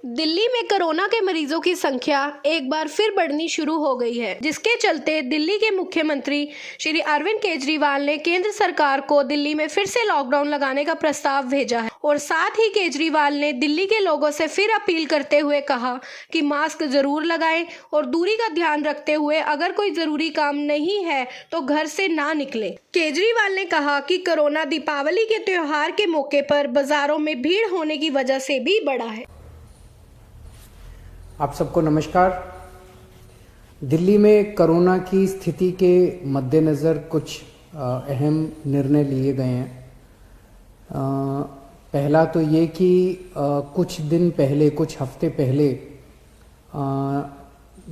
दिल्ली में कोरोना के मरीजों की संख्या एक बार फिर बढ़नी शुरू हो गई है, जिसके चलते दिल्ली के मुख्यमंत्री श्री अरविंद केजरीवाल ने केंद्र सरकार को दिल्ली में फिर से लॉकडाउन लगाने का प्रस्ताव भेजा है। और साथ ही केजरीवाल ने दिल्ली के लोगों से फिर अपील करते हुए कहा कि मास्क जरूर लगाएं और दूरी का ध्यान रखते हुए अगर कोई जरूरी काम नहीं है तो घर से ना निकले। केजरीवाल ने कहा कि कोरोना दीपावली के त्योहार के मौके पर बाजारों में भीड़ होने की वजह से भी बढ़ा है। आप सबको नमस्कार। दिल्ली में कोरोना की स्थिति के मद्देनज़र कुछ अहम निर्णय लिए गए हैं। पहला तो ये कि कुछ दिन पहले, कुछ हफ्ते पहले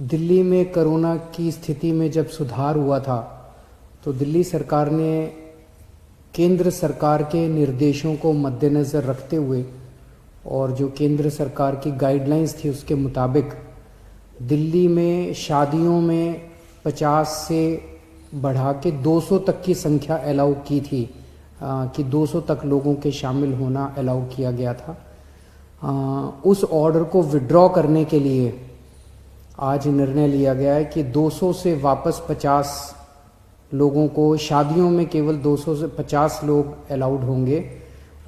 दिल्ली में कोरोना की स्थिति में जब सुधार हुआ था तो दिल्ली सरकार ने केंद्र सरकार के निर्देशों को मद्देनज़र रखते हुए और जो केंद्र सरकार की गाइडलाइंस थी उसके मुताबिक दिल्ली में शादियों में 50 से बढ़ा के 200 तक की संख्या अलाउ की थी कि 200 तक लोगों के शामिल होना अलाउ किया गया था। उस ऑर्डर को विड्रॉ करने के लिए आज निर्णय लिया गया है कि 200 से वापस 50 लोगों को, शादियों में केवल 200 से 50 लोग अलाउड होंगे।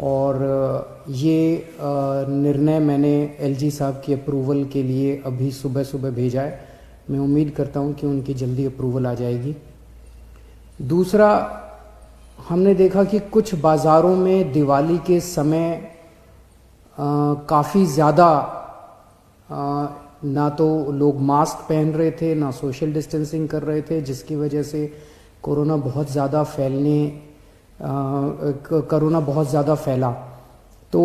और ये निर्णय मैंने एलजी साहब की अप्रूवल के लिए अभी सुबह सुबह भेजा है। मैं उम्मीद करता हूँ कि उनकी जल्दी अप्रूवल आ जाएगी। दूसरा, हमने देखा कि कुछ बाज़ारों में दिवाली के समय काफ़ी ज़्यादा ना तो लोग मास्क पहन रहे थे, ना सोशल डिस्टेंसिंग कर रहे थे, जिसकी वजह से कोरोना बहुत ज़्यादा फैला। तो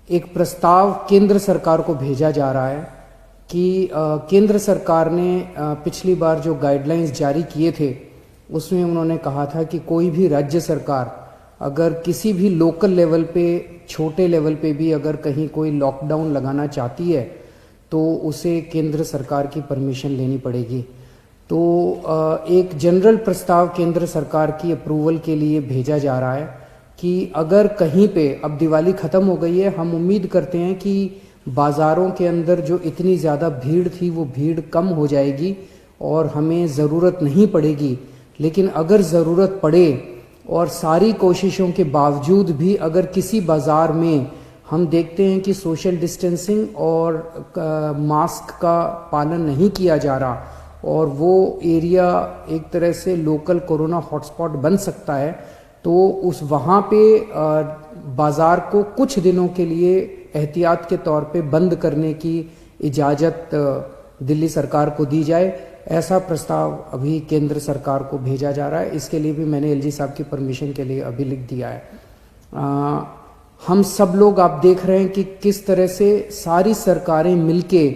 एक प्रस्ताव केंद्र सरकार को भेजा जा रहा है कि केंद्र सरकार ने पिछली बार जो गाइडलाइंस जारी किए थे उसमें उन्होंने कहा था कि कोई भी राज्य सरकार अगर किसी भी लोकल लेवल पे, छोटे लेवल पे भी अगर कहीं कोई लॉकडाउन लगाना चाहती है तो उसे केंद्र सरकार की परमिशन लेनी पड़ेगी। तो एक जनरल प्रस्ताव केंद्र सरकार की अप्रूवल के लिए भेजा जा रहा है कि अगर कहीं पे, अब दिवाली ख़त्म हो गई है, हम उम्मीद करते हैं कि बाज़ारों के अंदर जो इतनी ज़्यादा भीड़ थी वो भीड़ कम हो जाएगी और हमें ज़रूरत नहीं पड़ेगी। लेकिन अगर ज़रूरत पड़े और सारी कोशिशों के बावजूद भी अगर किसी बाज़ार में हम देखते हैं कि सोशल डिस्टेंसिंग और मास्क का पालन नहीं किया जा रहा और वो एरिया एक तरह से लोकल कोरोना हॉटस्पॉट बन सकता है, तो उस वहाँ पे बाज़ार को कुछ दिनों के लिए एहतियात के तौर पे बंद करने की इजाज़त दिल्ली सरकार को दी जाए। ऐसा प्रस्ताव अभी केंद्र सरकार को भेजा जा रहा है। इसके लिए भी मैंने एलजी साहब की परमिशन के लिए अभी लिख दिया है। हम सब लोग, आप देख रहे हैं कि किस तरह से सारी सरकारें मिलके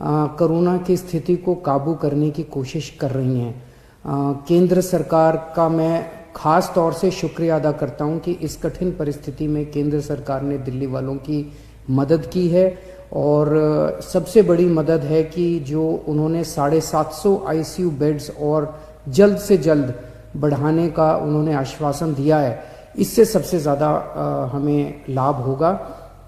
कोरोना की स्थिति को काबू करने की कोशिश कर रही हैं। केंद्र सरकार का मैं ख़ास तौर से शुक्रिया अदा करता हूं कि इस कठिन परिस्थिति में केंद्र सरकार ने दिल्ली वालों की मदद की है। और सबसे बड़ी मदद है कि जो उन्होंने 750 आईसीयू बेड्स और जल्द से जल्द बढ़ाने का उन्होंने आश्वासन दिया है। इससे सबसे ज़्यादा हमें लाभ होगा,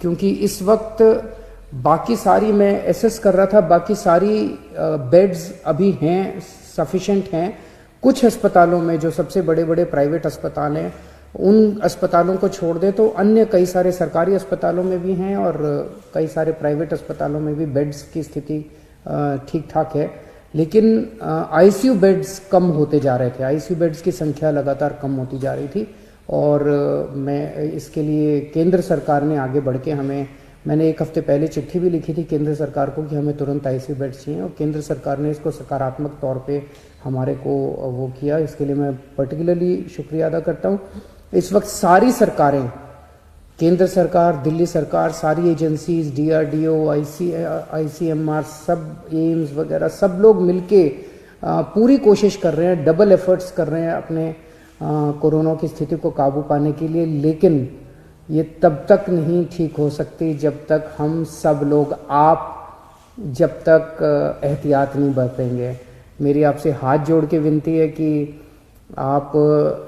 क्योंकि इस वक्त बाकी सारी, मैं एसेस कर रहा था, बाकी सारी बेड्स अभी हैं, सफिशेंट हैं। कुछ अस्पतालों में, जो सबसे बड़े बड़े प्राइवेट अस्पताल हैं, उन अस्पतालों को छोड़ दे तो अन्य कई सारे सरकारी अस्पतालों में भी हैं और कई सारे प्राइवेट अस्पतालों में भी बेड्स की स्थिति ठीक ठाक है। लेकिन आईसीयू बेड्स कम होते जा रहे थे, आईसीयू बेड्स की संख्या लगातार कम होती जा रही थी। और मैं इसके लिए केंद्र सरकार ने आगे बढ़ के मैंने एक हफ्ते पहले चिट्ठी भी लिखी थी केंद्र सरकार को कि हमें तुरंत आईसीयू बेड चाहिए, और केंद्र सरकार ने इसको सकारात्मक तौर पे हमारे को वो किया। इसके लिए मैं पर्टिकुलरली शुक्रिया अदा करता हूँ। इस वक्त सारी सरकारें, केंद्र सरकार, दिल्ली सरकार, सारी एजेंसीज, डीआरडीओ, आईसीएमआर, सब एम्स वगैरह, सब लोग मिलके पूरी कोशिश कर रहे हैं, डबल एफर्ट्स कर रहे हैं अपने कोरोना की स्थिति को काबू पाने के लिए। लेकिन ये तब तक नहीं ठीक हो सकती जब तक हम सब लोग, जब तक एहतियात नहीं बरतेंगे। मेरी आपसे हाथ जोड़ के विनती है कि आप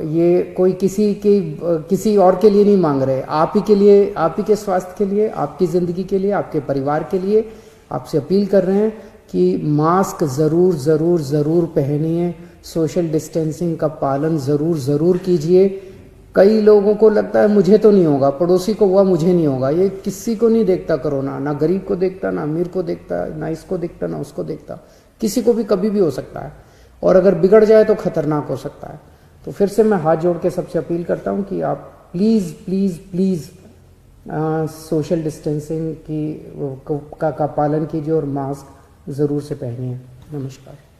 ये कोई किसी और के लिए नहीं मांग रहे, आप ही के लिए, आप ही के स्वास्थ्य के लिए, आपकी ज़िंदगी के लिए, आपके परिवार के लिए आपसे अपील कर रहे हैं कि मास्क ज़रूर ज़रूर ज़रूर पहनिए, सोशल डिस्टेंसिंग का पालन ज़रूर ज़रूर कीजिए। कई लोगों को लगता है मुझे तो नहीं होगा, पड़ोसी को हुआ मुझे नहीं होगा। ये किसी को नहीं देखता कोरोना, ना गरीब को देखता, ना अमीर को देखता, ना इसको देखता, ना उसको देखता। किसी को भी कभी भी हो सकता है, और अगर बिगड़ जाए तो खतरनाक हो सकता है। तो फिर से मैं हाथ जोड़ के सबसे अपील करता हूँ कि आप please please please social distancing का पालन कीजिए और मास्क ज़रूर से पहनिए। नमस्कार।